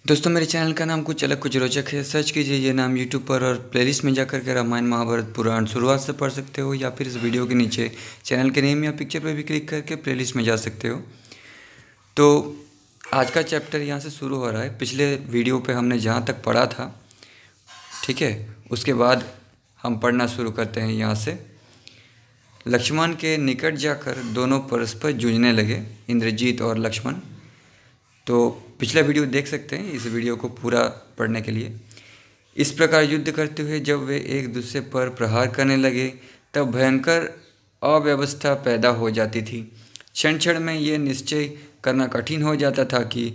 दोस्तों, मेरे चैनल का नाम कुछ अलग कुछ रोचक है। सर्च कीजिए ये नाम यूट्यूब पर और प्लेलिस्ट में जाकर के रामायण महाभारत पुराण शुरुआत से पढ़ सकते हो, या फिर इस वीडियो के नीचे चैनल के नेम या पिक्चर पर भी क्लिक करके प्लेलिस्ट में जा सकते हो। तो आज का चैप्टर यहाँ से शुरू हो रहा है। पिछले वीडियो पे हमने जहाँ तक पढ़ा था, ठीक है, उसके बाद हम पढ़ना शुरू करते हैं यहाँ से। लक्ष्मण के निकट जाकर दोनों परस्पर जूझने लगे, इंद्रजीत और लक्ष्मण। तो पिछला वीडियो देख सकते हैं इस वीडियो को पूरा पढ़ने के लिए। इस प्रकार युद्ध करते हुए जब वे एक दूसरे पर प्रहार करने लगे तब भयंकर अव्यवस्था पैदा हो जाती थी। क्षण क्षण में ये निश्चय करना कठिन हो जाता था कि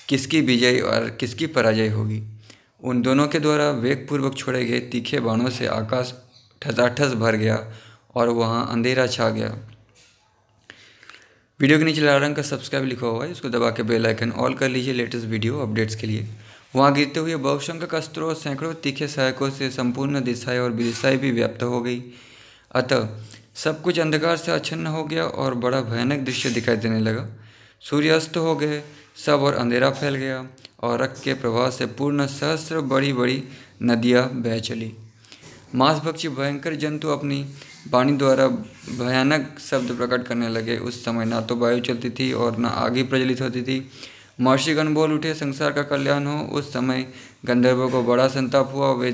किसकी विजय और किसकी पराजय होगी। उन दोनों के द्वारा वेगपूर्वक छोड़े गए तीखे बाणों से आकाश ठसाठस भर गया और वहाँ अंधेरा छा गया। वीडियो के नीचे लाल रंग का सब्सक्राइब लिखा हुआ है, उसको दबा के बेल आइकन ऑल कर लीजिए लेटेस्ट वीडियो अपडेट्स के लिए। वहाँ गिरते हुए बहुसंख्यक अस्त्रों और सैकड़ों तीखे सहायकों से संपूर्ण दिशाएं और विदिशाएं भी व्याप्त हो गई। अतः सब कुछ अंधकार से आच्छन्न हो गया और बड़ा भयानक दृश्य दिखाई देने लगा। सूर्यास्त हो गए सब और अंधेरा फैल गया और रक्त के प्रवाह से पूर्ण सहस्र बड़ी बड़ी नदियाँ बह चली। मांसभक्षी भयंकर जंतु अपनी वाणी द्वारा भयानक शब्द प्रकट करने लगे। उस समय ना तो वायु चलती थी और न आग प्रज्वलित होती थी। महर्षिगण बोल उठे, संसार का कल्याण हो। उस समय गंधर्वों को बड़ा संताप हुआ, वे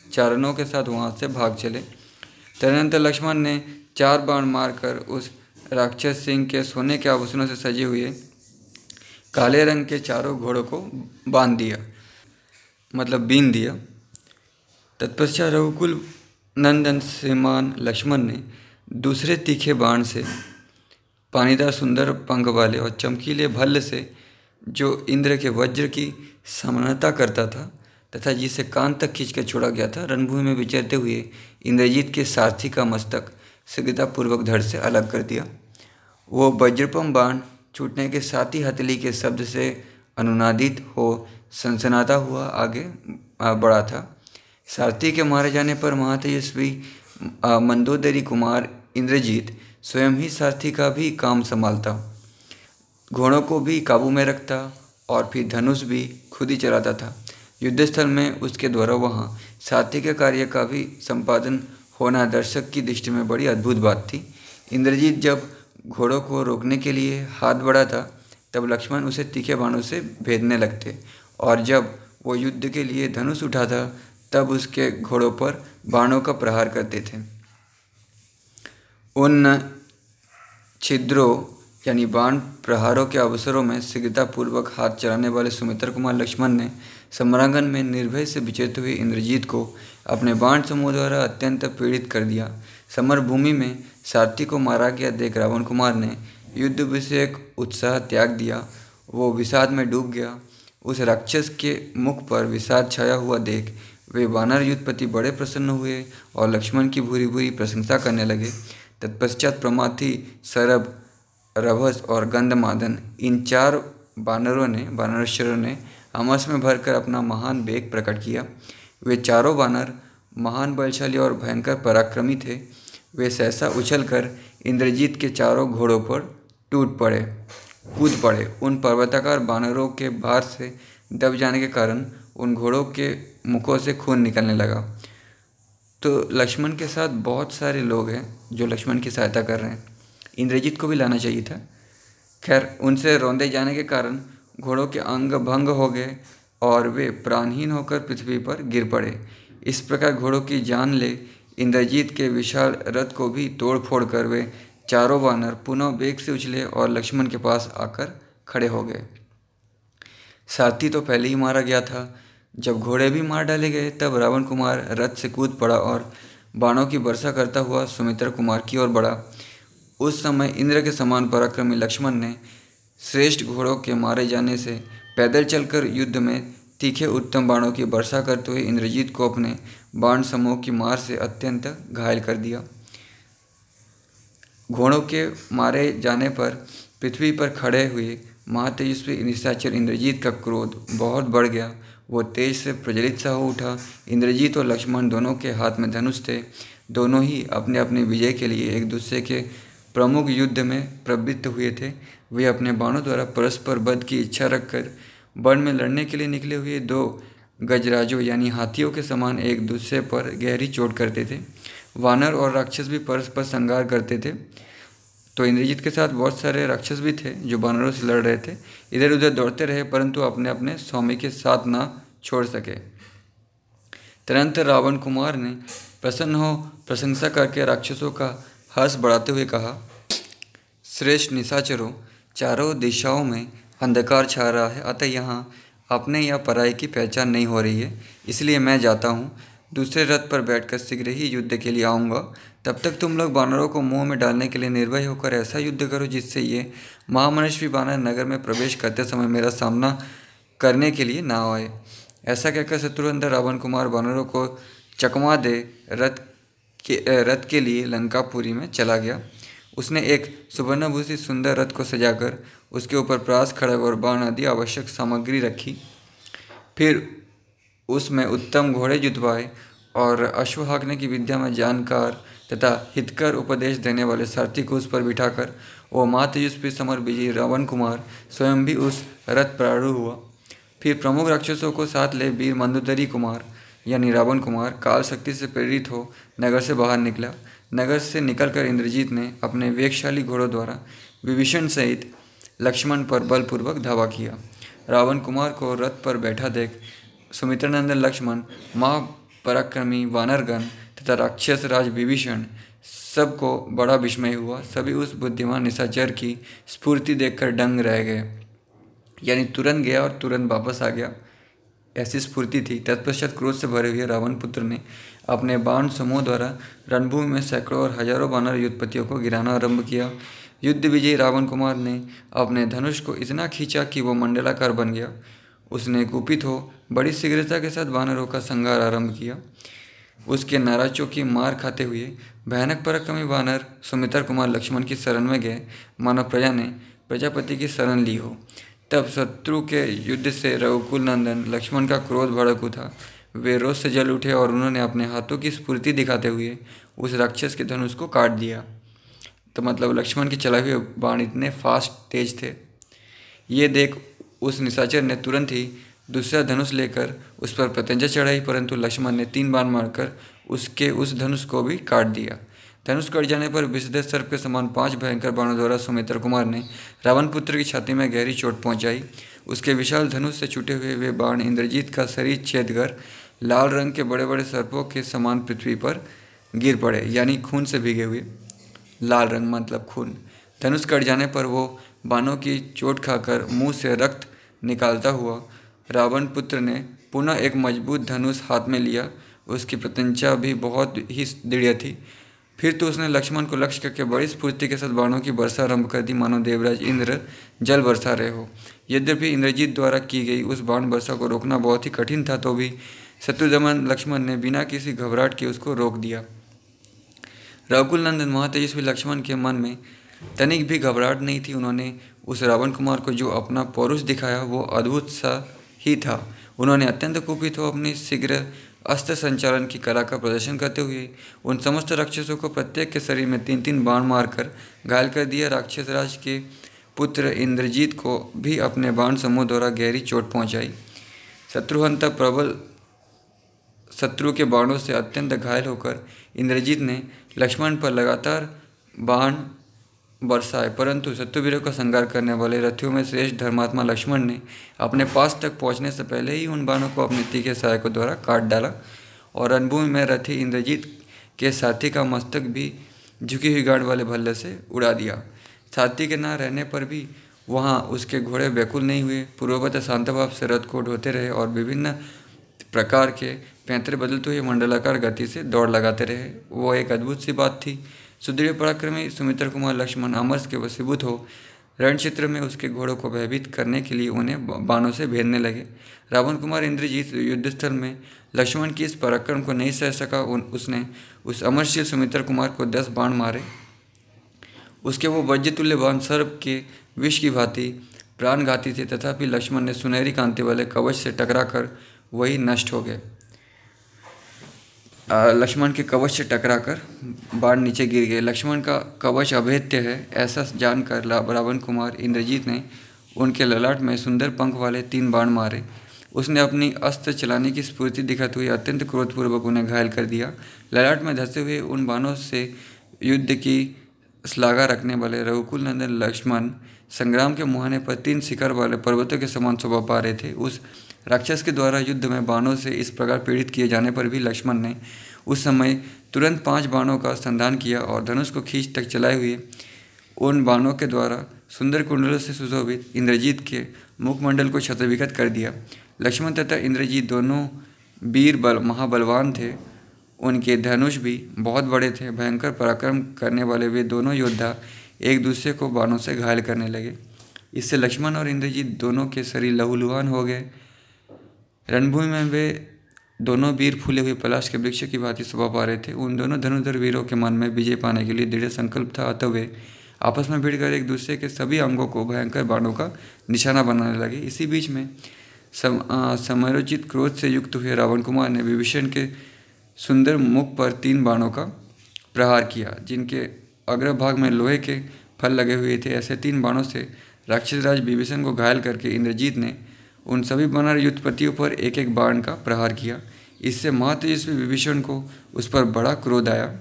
चारणों के साथ वहाँ से भाग चले। तदनंतर लक्ष्मण ने 4 बाण मारकर उस राक्षस सिंह के सोने के आभूषणों से सजे हुए काले रंग के चारों घोड़ों को बांध दिया, मतलब बीन दिया। तत्पश्चात रघुकुल नंदन श्रीमान लक्ष्मण ने दूसरे तीखे बाण से पानीदार सुंदर पंख वाले और चमकीले भल्ल से, जो इंद्र के वज्र की समानता करता था तथा जिसे कान तक खींचकर छोड़ा गया था, रणभूमि में विचरते हुए इंद्रजीत के सारथी का मस्तक शीघ्रतापूर्वक धड़ से अलग कर दिया। वो वज्रपम बाण छूटने के साथ ही हथेली के शब्द से अनुनादित हो सनसनाता हुआ आगे बढ़ा था। सारथी के मारे जाने पर महातेजस्वी मंदोदरी कुमार इंद्रजीत स्वयं ही सारथी का भी काम संभालता, घोड़ों को भी काबू में रखता और फिर धनुष भी खुद ही चलाता था। युद्धस्थल में उसके द्वारा वहाँ सारथी के कार्य का भी संपादन होना दर्शक की दृष्टि में बड़ी अद्भुत बात थी। इंद्रजीत जब घोड़ों को रोकने के लिए हाथ बढ़ाता तब लक्ष्मण उसे तीखे बाणों से भेदने लगते, और जब वो युद्ध के लिए धनुष उठाता तब उसके घोड़ों पर बाणों का प्रहार करते थे। उन छिद्रों यानी बाण प्रहारों के अवसरों में शीघ्रतापूर्वक हाथ चलाने वाले सुमित्र कुमार लक्ष्मण ने सम्रांगण में निर्भय से विचरते हुए इंद्रजीत को अपने बाण समूह द्वारा अत्यंत पीड़ित कर दिया। समर भूमि में सारथी को मारा गया देख रावण कुमार ने युद्ध विषयक उत्साह त्याग दिया। वो विषाद में डूब गया। उस राक्षस के मुख पर विषाद छाया हुआ देख वे वानर युद्धपति बड़े प्रसन्न हुए और लक्ष्मण की भूरी भूरी प्रशंसा करने लगे। तत्पश्चात प्रमाथी, सरभ, रभस और गंधमादन, इन 4 वानरेश्वरों ने हमस में भरकर अपना महान वेग प्रकट किया। वे चारों वानर महान बलशाली और भयंकर पराक्रमी थे। वे सहसा उछलकर इंद्रजीत के चारों घोड़ों पर कूद पड़े। उन पर्वताकार वानरों के भार से दब जाने के कारण उन घोड़ों के मुखों से खून निकलने लगा। तो लक्ष्मण के साथ बहुत सारे लोग हैं जो लक्ष्मण की सहायता कर रहे हैं। इंद्रजीत को भी लाना चाहिए था। खैर, उनसे रौंदे जाने के कारण घोड़ों के अंग भंग हो गए और वे प्राणहीन होकर पृथ्वी पर गिर पड़े। इस प्रकार घोड़ों की जान ले इंद्रजीत के विशाल रथ को भी तोड़ फोड़ कर वे चारों वानर पुनः वेग से उछले और लक्ष्मण के पास आकर खड़े हो गए। सारथी तो पहले ही मारा गया था। जब घोड़े भी मार डाले गए तब रावण कुमार रथ से कूद पड़ा और बाणों की वर्षा करता हुआ सुमित्र कुमार की ओर बढ़ा। उस समय इंद्र के समान पराक्रमी लक्ष्मण ने श्रेष्ठ घोड़ों के मारे जाने से पैदल चलकर युद्ध में तीखे उत्तम बाणों की वर्षा करते हुए इंद्रजीत को अपने बाण समूह की मार से अत्यंत घायल कर दिया। घोड़ों के मारे जाने पर पृथ्वी पर खड़े हुए महातेजस्वी निशाचर इंद्रजीत का क्रोध बहुत बढ़ गया। वो तेज से प्रज्वलित सा हो उठा। इंद्रजीत और लक्ष्मण दोनों के हाथ में धनुष थे। दोनों ही अपने अपने विजय के लिए एक दूसरे के प्रमुख युद्ध में प्रवृत्त हुए थे। वे अपने बाणों द्वारा परस्पर वध की इच्छा रखकर वन में लड़ने के लिए निकले हुए दो गजराजों यानी हाथियों के समान एक दूसरे पर गहरी चोट करते थे। वानर और राक्षस भी परस्पर संहार करते थे। तो इंद्रजीत के साथ बहुत सारे राक्षस भी थे जो वानरों से लड़ रहे थे। इधर उधर दौड़ते रहे परंतु अपने अपने स्वामी के साथ ना छोड़ सके। तुरंत रावण कुमार ने प्रसन्न हो प्रशंसा करके राक्षसों का हर्ष बढ़ाते हुए कहा, श्रेष्ठ निशाचरों, चारों दिशाओं में अंधकार छा रहा है, अतः यहाँ अपने या पराई की पहचान नहीं हो रही है, इसलिए मैं जाता हूँ। दूसरे रथ पर बैठकर शीघ्र ही युद्ध के लिए आऊँगा। तब तक तुम लोग वानरों को मुंह में डालने के लिए निर्भय होकर ऐसा युद्ध करो जिससे ये महामनुष्य वानर नगर में प्रवेश करते समय मेरा सामना करने के लिए ना आए। ऐसा कहकर शत्रुघ्न रावण कुमार वानरों को चकमा दे रथ के लिए लंकापुरी में चला गया। उसने एक सुवर्णभूषित सुंदर रथ को सजाकर उसके ऊपर प्रास, खड़ग और बाण आदि आवश्यक सामग्री रखी। फिर उसमें उत्तम घोड़े जुतवाए और अश्व हाँकने की विद्या में जानकार तथा हितकर उपदेश देने वाले सारथी को उस पर बिठाकर वो महातेजस्वी समर विजयी रावण कुमार स्वयं भी उस रथ पर आरूढ़ हुआ। फिर प्रमुख राक्षसों को साथ ले वीर मंदोदरी कुमार यानी रावण कुमार काल शक्ति से प्रेरित हो नगर से बाहर निकला। नगर से निकलकर इंद्रजीत ने अपने वेगशाली घोड़ों द्वारा विभीषण सहित लक्ष्मण पर बलपूर्वक धावा किया। रावण कुमार को रथ पर बैठा देख सुमित्रानंदन लक्ष्मण, महापराक्रमी वानरगण तथा राक्षस राज विभीषण सबको बड़ा विस्मय हुआ। सभी उस बुद्धिमान निशाचर की स्फूर्ति देखकर दंग रह गए, यानी तुरंत गया और तुरंत वापस आ गया, ऐसी स्फूर्ति थी। तत्पश्चात क्रोध से भरे हुए रावण पुत्र ने अपने बाण समूह द्वारा रणभूमि में सैकड़ों और हजारों वानर युद्धपतियों को गिराना आरंभ किया। युद्ध विजयी रावण कुमार ने अपने धनुष को इतना खींचा कि वो मंडलाकार बन गया। उसने कुपित हो बड़ी शीघ्रता के साथ वानरों का संहार आरंभ किया। उसके नाराजों की मार खाते हुए भयानक पराक्रमी वानर सुमित्र कुमार लक्ष्मण की शरण में गए, मानो प्रजा ने प्रजापति की शरण ली हो। तब शत्रु के युद्ध से रघुकुल नंदन लक्ष्मण का क्रोध भड़क उठा। वे रोष से जल उठे और उन्होंने अपने हाथों की स्फूर्ति दिखाते हुए उस राक्षस के धनुष को काट दिया। तो मतलब लक्ष्मण के चलाए हुए बाण इतने फास्ट तेज थे। ये देख उस निशाचर ने तुरंत ही दूसरा धनुष लेकर उस पर प्रत्यंचा चढ़ाई, परंतु लक्ष्मण ने 3 बाण मारकर उसके उस धनुष को भी काट दिया। धनुष कट जाने पर विषधर सर्प के समान 5 भयंकर बाणों द्वारा सुमित्र कुमार ने रावण पुत्र की छाती में गहरी चोट पहुंचाई। उसके विशाल धनुष से छूटे हुए वे बाण इंद्रजीत का शरीर छेद कर लाल रंग के बड़े बड़े सर्पों के समान पृथ्वी पर गिर पड़े, यानी खून से भीगे हुए। लाल रंग मतलब खून। धनुष कट जाने पर वो बाणों की चोट खाकर मुंह से रक्त निकालता हुआ रावण पुत्र ने पुनः एक मजबूत धनुष हाथ में लिया। उसकी प्रत्यंचा भी बहुत ही दृढ़ थी। फिर तो उसने लक्ष्मण को लक्ष्य करके बड़ी स्फूर्ति के साथ बाणों की वर्षा आरंभ कर दी, मानो देवराज इंद्र जल वर्षा रहे हो। यद्यपि इंद्रजीत द्वारा की गई उस बाण वर्षा को रोकना बहुत ही कठिन था, तो भी शत्रुघ्न लक्ष्मण ने बिना किसी घबराहट के उसको रोक दिया। रघुकुल नंदन महातेजस्वी लक्ष्मण के मन में तनिक भी घबराहट नहीं थी। उन्होंने उस रावण कुमार को जो अपना पौरुष दिखाया वो अद्भुत सा ही था। उन्होंने अत्यंत कुपित हो अपनी शीघ्र अस्त्र संचालन की कला का प्रदर्शन करते हुए उन समस्त राक्षसों को प्रत्येक के शरीर में 3-3 बाण मारकर घायल कर दिया। राक्षस राज के पुत्र इंद्रजीत को भी अपने बाण समूह द्वारा गहरी चोट पहुंचाई। शत्रुघ्न तब प्रबल शत्रु के बाणों से अत्यंत घायल होकर इंद्रजीत ने लक्ष्मण पर लगातार बाण बरसाए, परंतु शत्रुवीरों का संहार करने वाले रथियों में श्रेष्ठ धर्मात्मा लक्ष्मण ने अपने पास तक पहुंचने से पहले ही उन बाणों को अपने तीखे सहायकों द्वारा काट डाला और रणभूमि में रथी इंद्रजीत के साथी का मस्तक भी झुकी हुई गार्ड वाले भल्ले से उड़ा दिया। साथी के न रहने पर भी वहां उसके घोड़े व्याकुल नहीं हुए, पूर्ववत शांतभाव से रथ को ढोते रहे और विभिन्न प्रकार के पैंतरे बदलते हुए मंडलाकार गति से दौड़ लगाते रहे। वो एक अद्भुत सी बात थी। सुदृढ़ पराक्रमी सुमित्र कुमार लक्ष्मण अमरस के वशीभूत हो रण क्षेत्र में उसके घोड़ों को भयभीत करने के लिए उन्हें बाणों से भेदने लगे। रावण कुमार इंद्रजीत युद्धस्थल में लक्ष्मण की इस पराक्रम को नहीं सह सका। उसने उस अमरशील सुमित्र कुमार को 10 बाण मारे। उसके वो वज्रतुल्य बाण सर्प के विष की भांति प्राणघाती थे, तथापि लक्ष्मण ने सुनहरी कांति वाले कवच से टकराकर वही नष्ट हो गए। लक्ष्मण के कवच से टकराकर बाण नीचे गिर गए। लक्ष्मण का कवच अभेद्य है, ऐसा जानकर रावण कुमार इंद्रजीत ने उनके ललाट में सुंदर पंख वाले 3 बाण मारे। उसने अपनी अस्त्र चलाने की स्फूर्ति दिखाते हुए अत्यंत क्रोधपूर्वक उन्हें घायल कर दिया। ललाट में धंसे हुए उन बाणों से युद्ध की श्लाघा रखने वाले रघुकुल नंदन लक्ष्मण संग्राम के मुहाने पर 3 शिखर वाले पर्वतों के समान शोभा पा रहे थे। उस राक्षस के द्वारा युद्ध में बाणों से इस प्रकार पीड़ित किए जाने पर भी लक्ष्मण ने उस समय तुरंत 5 बाणों का संधान किया और धनुष को खींच तक चलाए हुए उन बाणों के द्वारा सुंदर कुंडलों से सुशोभित इंद्रजीत के मुखमंडल को क्षतविक्षत कर दिया। लक्ष्मण तथा इंद्रजीत दोनों वीर महाबलवान थे। उनके धनुष भी बहुत बड़े थे। भयंकर पराक्रम करने वाले वे दोनों योद्धा एक दूसरे को बाणों से घायल करने लगे। इससे लक्ष्मण और इंद्रजीत दोनों के शरीर लहूलुहान हो गए। रणभूमि में वे दोनों वीर फूले हुए पलाश के वृक्ष की भांति शोभा पा रहे थे। उन दोनों धनुर्धर वीरों के मन में विजय पाने के लिए दृढ़ संकल्प था, अतः वे आपस में भिड़कर एक दूसरे के सभी अंगों को भयंकर बाणों का निशाना बनाने लगे। इसी बीच में समयोचित क्रोध से युक्त हुए रावण कुमार ने विभीषण के सुंदर मुख पर 3 बाणों का प्रहार किया, जिनके अग्रभाग में लोहे के फल लगे हुए थे। ऐसे 3 बाणों से राक्षसराज विभीषण को घायल करके इंद्रजीत ने उन सभी वानर युद्धपतियों पर एक एक बाण का प्रहार किया। इससे महातेजस्वी विभीषण को उस पर बड़ा क्रोध आया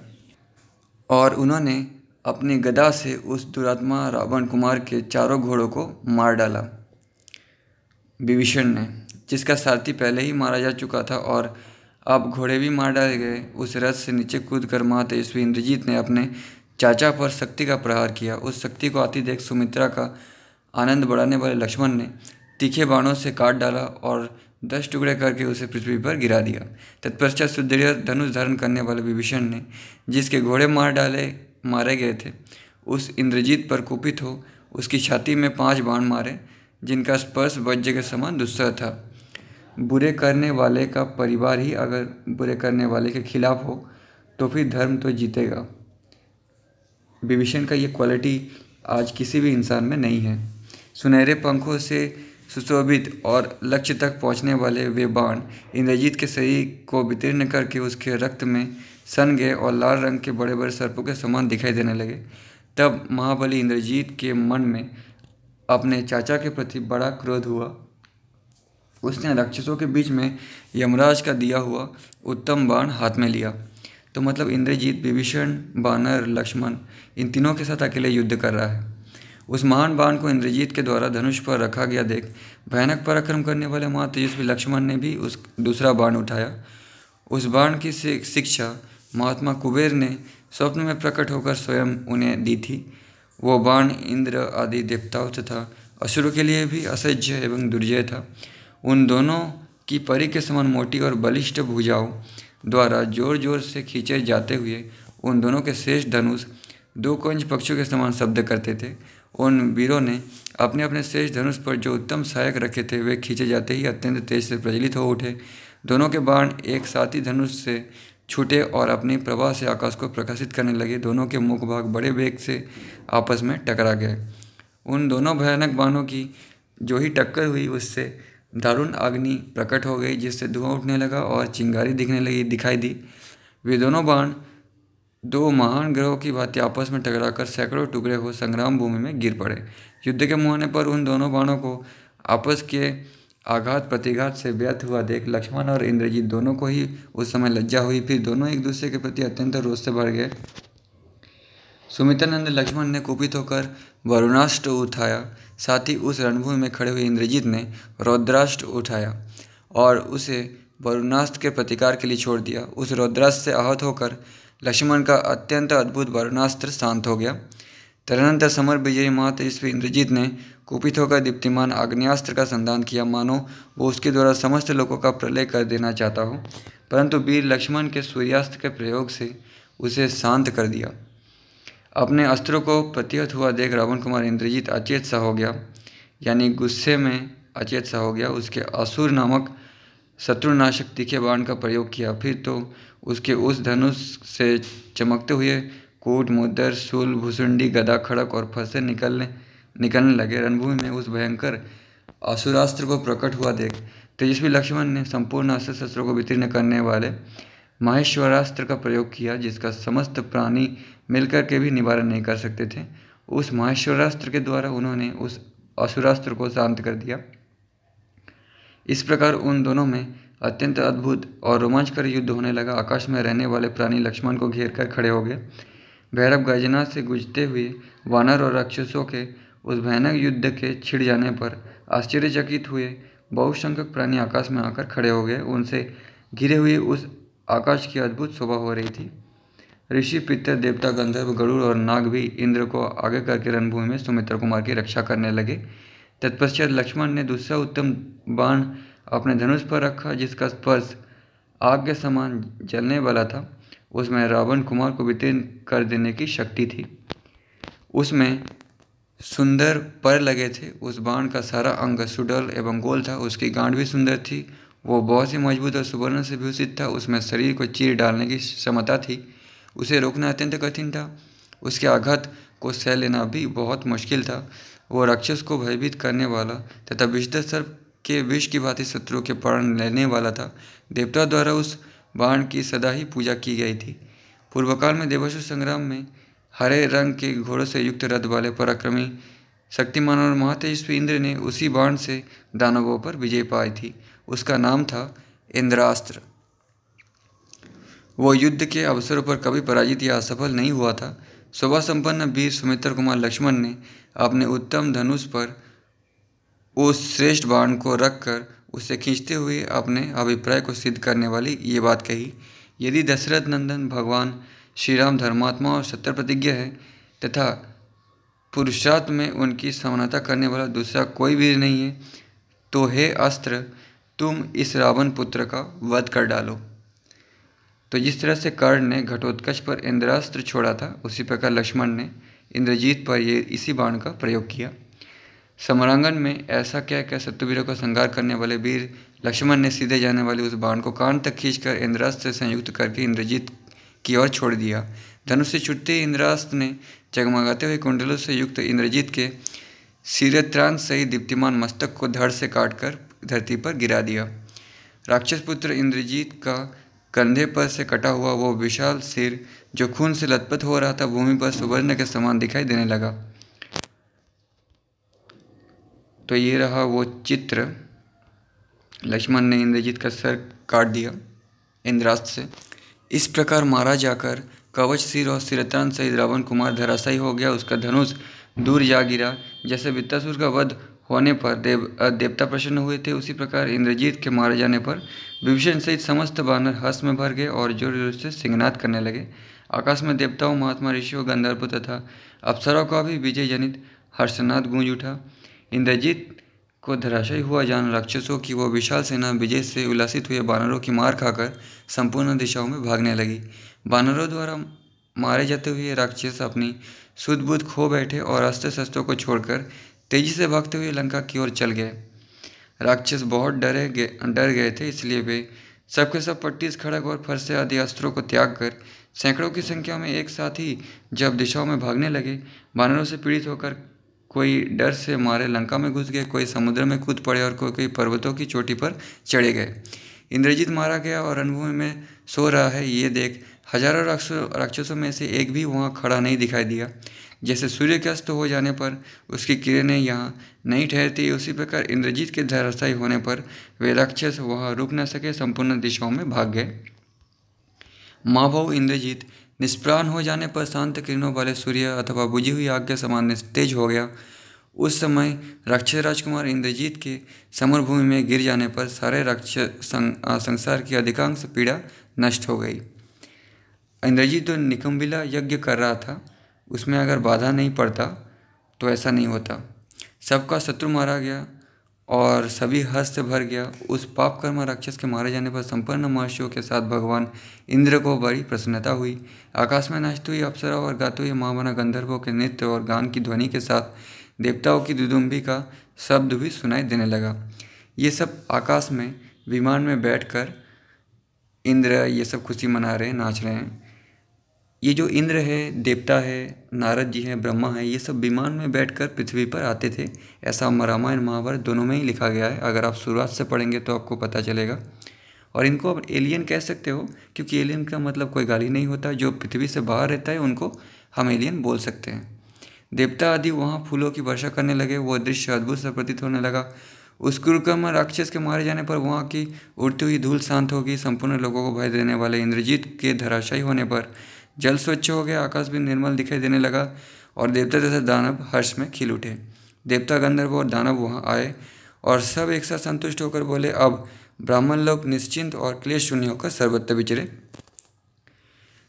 और उन्होंने अपनी गदा से उस दुरात्मा रावण कुमार के 4 घोड़ों को मार डाला। विभीषण ने, जिसका सारथी पहले ही मारा जा चुका था और अब घोड़े भी मार डाले गए, उस रथ से नीचे कूदकर महातेजस्वी इंद्रजीत ने अपने चाचा पर शक्ति का प्रहार किया। उस शक्ति को आती देख सुमित्रा का आनंद बढ़ाने वाले लक्ष्मण ने तीखे बाणों से काट डाला और 10 टुकड़े करके उसे पृथ्वी पर गिरा दिया। तत्पश्चात सुदृढ़ धनुष धारण करने वाले विभीषण ने, जिसके घोड़े मारे गए थे, उस इंद्रजीत पर कुपित हो उसकी छाती में 5 बाण मारे, जिनका स्पर्श वज्र के समान दुस्सह था। बुरे करने वाले का परिवार ही अगर बुरे करने वाले के खिलाफ हो तो फिर धर्म तो जीतेगा। विभीषण का ये क्वालिटी आज किसी भी इंसान में नहीं है। सुनहरे पंखों से सुशोभित और लक्ष्य तक पहुंचने वाले वे बाण इंद्रजीत के शरीर को वितीर्ण करके उसके रक्त में सन गए और लाल रंग के बड़े बड़े सर्पों के समान दिखाई देने लगे। तब महाबली इंद्रजीत के मन में अपने चाचा के प्रति बड़ा क्रोध हुआ। उसने राक्षसों के बीच में यमराज का दिया हुआ उत्तम बाण हाथ में लिया। तो मतलब इंद्रजीत, विभीषण, वानर, लक्ष्मण इन तीनों के साथ अकेले युद्ध कर रहा है। उस महान बाण को इंद्रजीत के द्वारा धनुष पर रखा गया देख भयानक पराक्रम करने वाले महातेजस्वी लक्ष्मण ने भी उस दूसरा बाण उठाया। उस बाण की शिक्षा महात्मा कुबेर ने स्वप्न में प्रकट होकर स्वयं उन्हें दी थी। वो बाण इंद्र आदि देवताओं तथा असुरों के लिए भी असह्य एवं दुर्जय था। उन दोनों की परी के समान मोटी और बलिष्ठ भुजाओं द्वारा जोर जोर से खींचे जाते हुए उन दोनों के शेष धनुष 2 कंज पक्षियों के समान शब्द करते थे। उन वीरों ने अपने अपने शेष धनुष पर जो उत्तम सहायक रखे थे वे खींचे जाते ही अत्यंत तेज से प्रज्वलित हो उठे। दोनों के बाण एक साथ ही धनुष से छूटे और अपनी प्रभा से आकाश को प्रकाशित करने लगे। दोनों के मुख भाग बड़े वेग से आपस में टकरा गए। उन दोनों भयानक बाणों की जो ही टक्कर हुई उससे दारुण अग्नि प्रकट हो गई, जिससे धुआं उठने लगा और चिंगारी दिखाई दी। वे दोनों बाण 2 महान ग्रहों की भांति आपस में टकराकर सैकड़ों टुकड़े हो संग्राम भूमि में गिर पड़े। युद्ध के मुहाने पर उन दोनों बाणों को आपस के आघात प्रतिघात से व्यर्थ हुआ देख लक्ष्मण और इंद्रजीत दोनों को ही उस समय लज्जा हुई। फिर दोनों एक दूसरे के प्रति अत्यंत रोष से भर गए। सुमित्रानंद लक्ष्मण ने कुपित होकर वरुणास्त्र उठाया। साथ ही उस रणभूमि में खड़े हुए इंद्रजीत ने रौद्रास्त्र उठाया और उसे वरुणास्त्र के प्रतिकार के लिए छोड़ दिया। उस रौद्रास्त्र से आहत होकर लक्ष्मण का अत्यंत अद्भुत वरुणास्त्र शांत हो गया। तदनंतर समर विजयी महातेजस्वी इंद्रजीत ने कुपित होकर दीप्तिमान आग्नेयास्त्र का संधान किया, मानो वो उसके द्वारा समस्त लोगों का प्रलय कर देना चाहता हो, परंतु वीर लक्ष्मण के सूर्यास्त्र के प्रयोग से उसे शांत कर दिया। अपने अस्त्रों को प्रतिहत हुआ देख रावण कुमार इंद्रजीत अचेत सा हो गया, यानी गुस्से में अचेत सा हो गया। उसके असुर नामक शत्रुनाशक तीखे बाण का प्रयोग किया। फिर तो उसके उस धनुष से चमकते हुए कूट, मुद्दर, शूल, भुसुंडी, गदा, खड़क और फरसे निकलने लगे। रणभूमि में उस भयंकर असुरास्त्र को प्रकट हुआ देख तेजस्वी लक्ष्मण ने संपूर्ण अस्त्र शस्त्रों को वितीर्ण करने वाले माहेश्वरास्त्र का प्रयोग किया, जिसका समस्त प्राणी मिलकर के भी निवारण नहीं कर सकते थे। उस माहेश्वरास्त्र के द्वारा उन्होंने उस असुरास्त्र को शांत कर दिया। इस प्रकार उन दोनों में अत्यंत अद्भुत और रोमांचकर युद्ध होने लगा। आकाश में रहने वाले प्राणी लक्ष्मण को घेर कर खड़े हो गए। भैरव गर्जना से गूंजते हुए वानर और राक्षसों के उस भयानक युद्ध के छिड़ जाने पर आश्चर्यचकित हुए बहुसंख्यक प्राणी आकाश में आकर खड़े हो गए। उनसे घिरे हुए उस आकाश की अद्भुत शोभा हो रही थी। ऋषि, पितर, देवता, गंधर्व, गरुड़ और नाग भी इंद्र को आगे करके रणभूमि में सुमित्र कुमार की रक्षा करने लगे। तत्पश्चात लक्ष्मण ने दूसरा उत्तम बाण अपने धनुष पर रखा, जिसका स्पर्श आग के समान जलने वाला था। उसमें रावण कुमार को वितीर्ण कर देने की शक्ति थी। उसमें सुंदर पर लगे थे। उस बाण का सारा अंग सुडौल एवं गोल था। उसकी गांठ भी सुंदर थी। वो बहुत ही मजबूत और सुवर्ण से विभूषित था। उसमें शरीर को चीर डालने की क्षमता थी। उसे रोकना अत्यंत कठिन था। उसके आघात को सह लेना भी बहुत मुश्किल था। वो राक्षस को भयभीत करने वाला तथा विषधर सर्प के विष की भांति शत्रु के प्राण लेने वाला था। देवता द्वारा उस बाण की सदा ही पूजा की गई थी। पूर्वकाल में देवासुर संग्राम में हरे रंग के घोड़ों से युक्त रथ वाले पराक्रमी, शक्तिमान और महातेजस्वी इंद्र ने उसी बाण से दानवों पर विजय पाई थी। उसका नाम था इंद्रास्त्र। वो युद्ध के अवसरों पर कभी पराजित या असफल नहीं हुआ था। शोभा संपन्न वीर सुमित्र कुमार लक्ष्मण ने अपने उत्तम धनुष पर उस श्रेष्ठ बाण को रखकर उसे खींचते हुए अपने अभिप्राय को सिद्ध करने वाली ये बात कही, यदि दशरथ नंदन भगवान श्री राम धर्मात्मा और सत्य प्रतिज्ञ है तथा पुरुषार्थ में उनकी समानता करने वाला दूसरा कोई भी नहीं है, तो हे अस्त्र, तुम इस रावण पुत्र का वध कर डालो। तो जिस तरह से कर्ण ने घटोत्कच पर इंद्रास्त्र छोड़ा था, उसी प्रकार लक्ष्मण ने इंद्रजीत पर इसी बाण का प्रयोग किया। समरांगन में ऐसा क्या क्या शत्रुवीरों का संहार करने वाले वीर लक्ष्मण ने सीधे जाने वाले उस बाण को कान तक खींचकर इंद्रास्त्र से संयुक्त करके इंद्रजीत की ओर छोड़ दिया। धनुष से छूटते ही इंद्रास्त्र ने जगमगाते हुए कुंडलों से युक्त इंद्रजीत के शिरत्रांत सहित दीप्तिमान मस्तक को धड़ से काटकर धरती पर गिरा दिया। राक्षस पुत्र इंद्रजीत का कंधे पर से कटा हुआ वो विशाल सिर, जो खून से लथपथ हो रहा था, भूमि पर सुवर्ण के समान दिखाई देने लगा। तो ये रहा वो चित्र। लक्ष्मण ने इंद्रजीत का सर काट दिया इंद्रास्त्र से। इस प्रकार मारा जाकर कवच, सिर और सिरतान सहित रावण कुमार धराशायी हो गया। उसका धनुष दूर जा गिरा। जैसे वृत्तासुर का वध होने पर देवता प्रसन्न हुए थे, उसी प्रकार इंद्रजीत के मारे जाने पर विभीषण सहित समस्त वानर हर्ष में भर गए और जोर जोर से सिंहनाद करने लगे। आकाश में देवताओं, महात्मा, ऋषियों, गंधर्वों तथा अप्सराओं का भी विजय जनित हर्षनाद गूंज उठा। इंद्रजीत को धराशायी हुआ जान राक्षसों की वो विशाल सेना विजय से उल्लासित हुए वानरों की मार खाकर संपूर्ण दिशाओं में भागने लगी। वानरों द्वारा मारे जाते हुए राक्षस अपनी सुध बुध खो बैठे और अस्त्र शस्त्रों को छोड़कर तेजी से भागते हुए लंका की ओर चल गए। राक्षस बहुत डर गए थे, इसलिए वे सबके सब पट्टिस, खड़ग और फरसे आदि अस्त्रों को त्याग कर सैकड़ों की संख्या में एक साथ ही जब दिशाओं में भागने लगे, वानरों से पीड़ित होकर कोई डर से मारे लंका में घुस गए, कोई समुद्र में कूद पड़े और कोई पर्वतों की चोटी पर चढ़े गए। इंद्रजीत मारा गया और रणभूमि में सो रहा है, ये देख हजारों राक्षसों में से एक भी वहाँ खड़ा नहीं दिखाई दिया। जैसे सूर्य के अस्त हो जाने पर उसकी किरणें यहाँ नहीं ठहरती, उसी प्रकार इंद्रजीत के धराशायी होने पर वे राक्षस वहाँ रुक न सके, संपूर्ण दिशाओं में भाग गए। महाभाव इंद्रजीत निष्प्राण हो जाने पर शांत किरणों वाले सूर्य अथवा बुझी हुई आग के समान निस्तेज हो गया। उस समय राक्षस राजकुमार इंद्रजीत के समरभूमि में गिर जाने पर सारे राक्षस संसार की अधिकांश पीड़ा नष्ट हो गई। इंद्रजीत जो निकम्बिला यज्ञ कर रहा था, उसमें अगर बाधा नहीं पड़ता तो ऐसा नहीं होता। सबका शत्रु मारा गया और सभी हर्ष से भर गया। उस पापकर्मा राक्षस के मारे जाने पर संपन्न महर्षियों के साथ भगवान इंद्र को बड़ी प्रसन्नता हुई। आकाश में नाचती हुई अप्सरा और गाते हुए महामना गंधर्वों के नृत्य और गान की ध्वनि के साथ देवताओं की दुदुम्बी का शब्द भी सुनाई देने लगा। ये सब आकाश में विमान में बैठकर इंद्र ये सब खुशी मना रहे हैं, नाच रहे हैं। ये जो इंद्र है, देवता है, नारद जी हैं, ब्रह्मा है, ये सब विमान में बैठकर पृथ्वी पर आते थे। ऐसा रामायण महाभारत दोनों में ही लिखा गया है। अगर आप शुरुआत से पढ़ेंगे तो आपको पता चलेगा। और इनको आप एलियन कह सकते हो, क्योंकि एलियन का मतलब कोई गाली नहीं होता। जो पृथ्वी से बाहर रहता है उनको हम एलियन बोल सकते हैं। देवता आदि वहाँ फूलों की वर्षा करने लगे। वह दृश्य अद्भुत सा प्रतीत होने लगा। उस क्रूरकर्म राक्षस के मारे जाने पर वहाँ की उड़ती हुई धूल शांत हो गई। संपूर्ण लोगों को भय देने वाले इंद्रजीत के धराशायी होने पर जल स्वच्छ हो गया, आकाश भी निर्मल दिखाई देने लगा और देवता तथा दानव हर्ष में खिल उठे। देवता, गंधर्व और दानव वहाँ आए और सब एक साथ संतुष्ट होकर बोले, अब ब्राह्मण लोग निश्चिंत और क्लेश शून्य होकर सर्वत्र विचरे।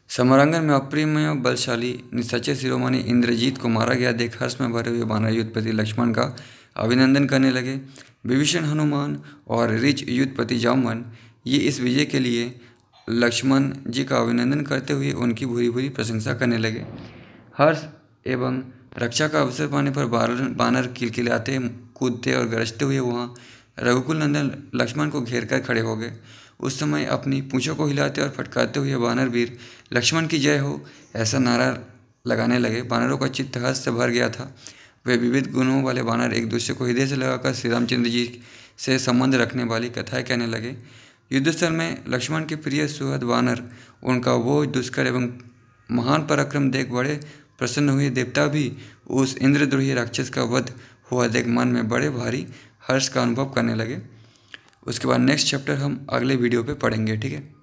समरांगन में अप्रियमेय बलशाली निशाचर शिरोमणि इंद्रजीत को मारा गया देख हर्ष में भरे हुए वानर युद्धपति लक्ष्मण का अभिनंदन करने लगे। विभीषण, हनुमान और ऋच युद्धपति जामवन ये इस विजय के लिए लक्ष्मण जी का अभिनंदन करते हुए उनकी भूरी भूरी प्रशंसा करने लगे। हर्ष एवं रक्षा का अवसर पाने पर बानर किलकिलाते, कूदते और गरजते हुए वहाँ रघुकुल नंदन लक्ष्मण को घेर कर खड़े हो गए। उस समय अपनी पूंछों को हिलाते और फटकारते हुए वानर वीर लक्ष्मण की जय हो ऐसा नारा लगाने लगे। वानरों का चित्त हर्ष से भर गया था। वे विविध गुणों वाले वानर एक दूसरे को हृदय से लगाकर श्री रामचंद्र जी से संबंध रखने वाली कथाएं कहने लगे। युद्धस्थल में लक्ष्मण के प्रिय सुहृद वानर उनका वो दुष्कर एवं महान पराक्रम देख बड़े प्रसन्न हुए। देवता भी उस इंद्रद्रोही राक्षस का वध हुआ देख मन में बड़े भारी हर्ष का अनुभव करने लगे। उसके बाद नेक्स्ट चैप्टर हम अगले वीडियो पे पढ़ेंगे, ठीक है।